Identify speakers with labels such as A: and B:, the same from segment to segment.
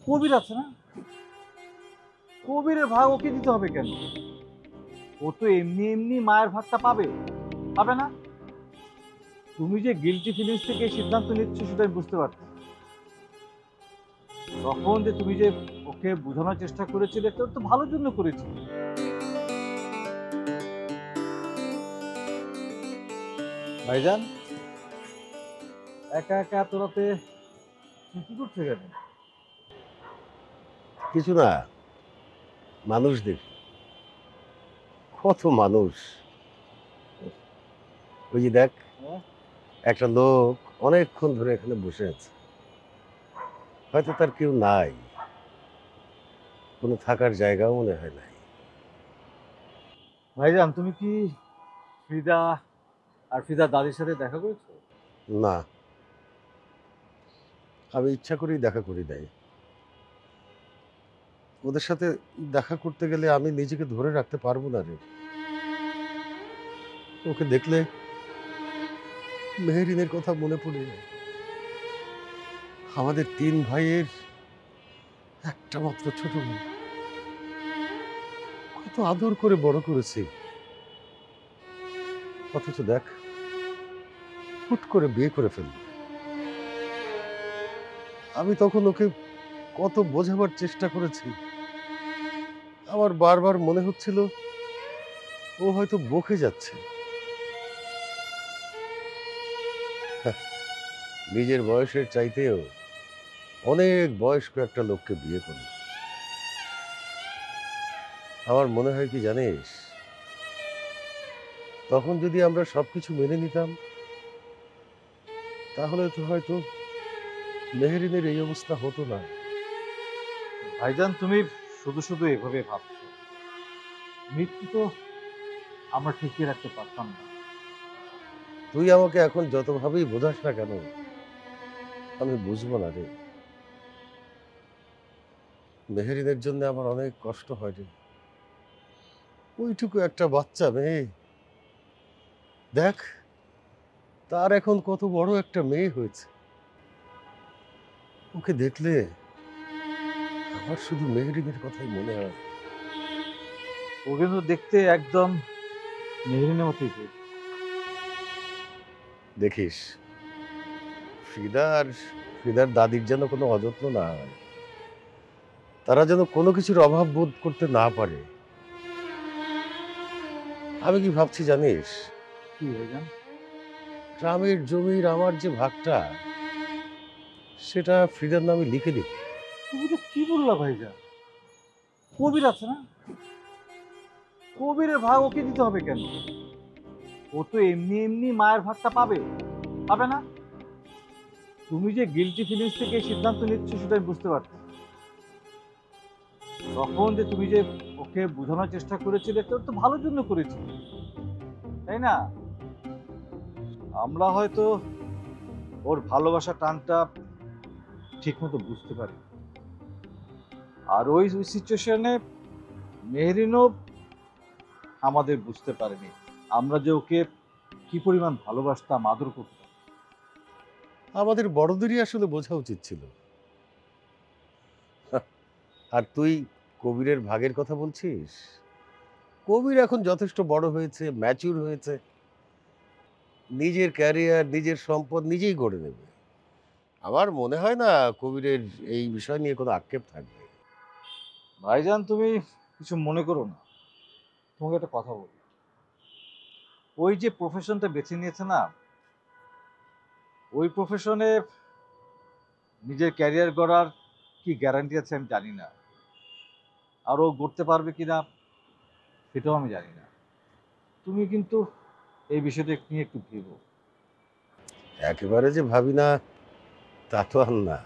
A: কবির আছে না? কবিরের ভাগ ওকে দিতে হবে কেন? ও তো এমনি এমনি মায়ের ভাগটা পাবে, পাবে না? তুমি যে গিলটি ফিলিংস থেকে এই সিদ্ধান্ত নিচ্ছ সেটা আমি বুঝতে পারছি। তখন যে তুমি যে ওকে বোঝানোর চেষ্টা করেছিলে তোর তো ভালোর জন্য করেছিলে। ভাইজান, একা একা এত রাতে তুমি কি করছো এখানে?
B: কিছু না, মানুষ দেখি। কত মানুষ! ওই যে দেখ,
A: হ্যাঁ?
B: একটা লোক অনেকক্ষণ ধরে এখানে বসে আছে। হয়তো তার কেউ নাই, কোনো থাকার জায়গাও মনে হয় নাই।
A: ভাইজান, তুমি কি ফ্রিদা আর ফ্রিদার দাদির সাথে দেখা করেছো?
B: না, আমি ইচ্ছা করেই দেখা করি নাই। ওদের সাথে দেখা করতে গেলে আমি নিজেকে ধরে রাখতে পারবো না রে। ওকে দেখলে মেহেরিনের কথা মনে পড়ে যায়। আমাদের 3 ভাইয়ের একটা মাত্র ছোট বোন, কত আদর করে বড় করেছি। অথচ দেখ, হুট করে বিয়ে করে ফেলল। আমি তখন ওকে কত বোঝাবার চেষ্টা করেছি। আমার বারবার মনে হচ্ছিল ও হয়তো বকে যাচ্ছে। হ্যাঁ, নিজের বয়সের চাইতেও অনেক বয়স্ক একটা লোককে বিয়ে করল। আমার মনে হয় কি জানিস, তখন যদি আমরা সবকিছু মেনে নিতাম, তাহলে তো হয়তো মেহেরিনের এই অবস্থা হতো না।
A: ভাইজান, তুমি শুধু শুধু এভাবে ভাবছো। মৃত্যু তো আমরা ঠেকিয়ে রাখতে পারতাম না।
B: তুই আমাকে এখন যতভাবেই বোঝাস না কেন, আমি বুঝবো না রে। মেহেরিনের জন্য আমার অনেক কষ্ট হয় রে। ওইটুকু একটা বাচ্চা মেয়ে, দেখ তার এখন কত বড় একটা মেয়ে হয়েছে। ওকে দেখলে আমার শুধু মেহেরিনের কথাই মনে হয়।
A: ও কিন্তু দেখতে একদম মেহরিনের মতোই হয়েছে।
B: দেখিস, ফ্রিদা আর ফ্রিদার দাদির যেন কোনো অযত্ন না হয়, তারা যেন কোনো কিছুর অভাব বোধ করতে না পারে। আমি কি ভাবছি জানিস,
A: কি ভাইজান?
B: গ্রামের জমির আমার যে ভাগটা, সেটা ফ্রিদার নামে লিখে দিব।
A: তুমি তো কি বললা ভাইজান? কবির আছে না? কবিরের ভাগ ওকে দিতে হবে কেন? ও তো এমনি এমনি মায়ের ভাগটা পাবে, পাবে না? তুমি যে গিলটি ফিলিংস থেকে এই সিদ্ধান্ত নিচ্ছ সেটা আমি বুঝতে পারছি। তখন যে তুমি যে ওকে বোঝানোর চেষ্টা করেছিলে তোর তো ভালোর জন্য করেছিলে, তাই না? আমরা হয়তো ওর ভালোবাসা টানটা ঠিক মতো বুঝতে পারি। আর ওই ওই সিচুয়েশনে মেহরিনও আমাদের বুঝতে পারেনি আমরা যে ওকে কি পরিমাণ ভালোবাসতাম, আদর করতাম।
B: আমাদের বড়দেরই আসলে বোঝা উচিত ছিল। আর তুই কবিরের ভাগের কথা বলছিস? কবির এখন যথেষ্ট বড় হয়েছে, ম্যাচিউর হয়েছে, নিজের ক্যারিয়ার, নিজের সম্পদ নিজেই গড়ে নেবে। আমার মনে হয় না কবিরের এই বিষয় নিয়ে কোনো আক্ষেপ থাকবে।
A: ভাইজান, তুমি কিছু মনে করো না। তোমাকে একটা কথা বলি, ওই যে প্রফেশনটা বেছে নিয়েছে না, ওই প্রফেশনে নিজের ক্যারিয়ার গড়ার কি গ্যারান্টি আছে আমি জানি না। আর ও গড়তে পারবে কিনা সেটাও আমি জানি না। তুমি কিন্তু এই বিষয়টা নিয়ে একটু ভেবো।
B: একেবারে যে ভাবি না তা তো আর না।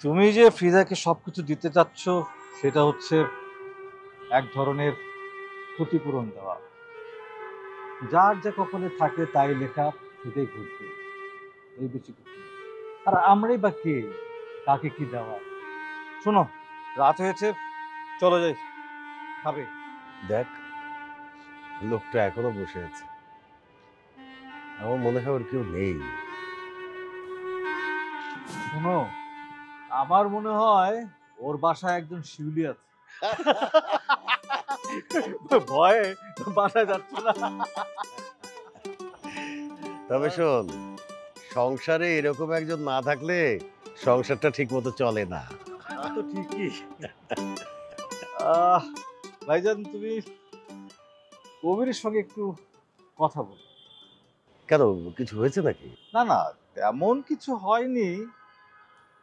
A: তুমি যে ফ্রিদাকে সবকিছু দিতে চাচ্ছ সেটা হচ্ছে এক ধরনের ক্ষতিপূরণ দেওয়া। যার যা কপালে থাকে তাই লেখা, সেটাই ঘটবে, এই বেশি কিছু না। আর আমরাই বা কে, কাকে কি দেওয়া? শোনো, রাত হয়েছে, চলো যাই, খাবে?
B: দেখ, লোকটা এখনো বসে আছে। আমার মনে হয় ওর কেউ নেই।
A: শোনো, আমার মনে হয় ওর বাসায় একজন শিউলি আছে। ভয়ে বাসায় যাচ্ছে না।
B: তবে শোন, সংসারে এরকম একজন না থাকলে সংসারটা ঠিক মতো চলে না।
A: তা তো ঠিকই। আহ, ভাইজান তুমি কবিরের সঙ্গে একটু কথা বলো।
B: কেন, কিছু হয়েছে নাকি?
A: না না, তেমন কিছু হয়নি,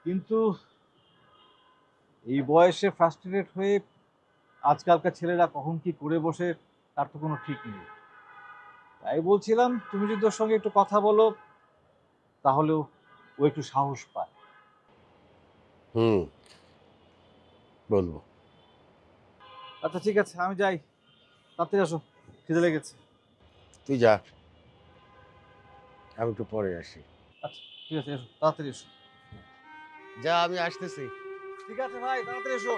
A: কিন্তু এই বয়সে ফ্রাস্ট্রেটেড হয়ে আজকালকার ছেলেরা কখন কি করে বসে তার তো কোনো ঠিক নেই। তাই বলছিলাম তুমি যদি ওর সঙ্গে একটু কথা বলো তাহলেও ও একটু সাহস পায়।
B: হুম, বলবো।
A: আচ্ছা ঠিক আছে, আমি যাই, তাড়াতাড়ি আসো, খিদে লেগেছে।
B: তুই যা, আমি একটু পরে আসি।
A: আচ্ছা ঠিক আছে, এসো তাড়াতাড়ি এসো।
B: যা, আমি আসতেছি।
A: ঠিক আছে ভাই, তাড়াতাড়ি এসো।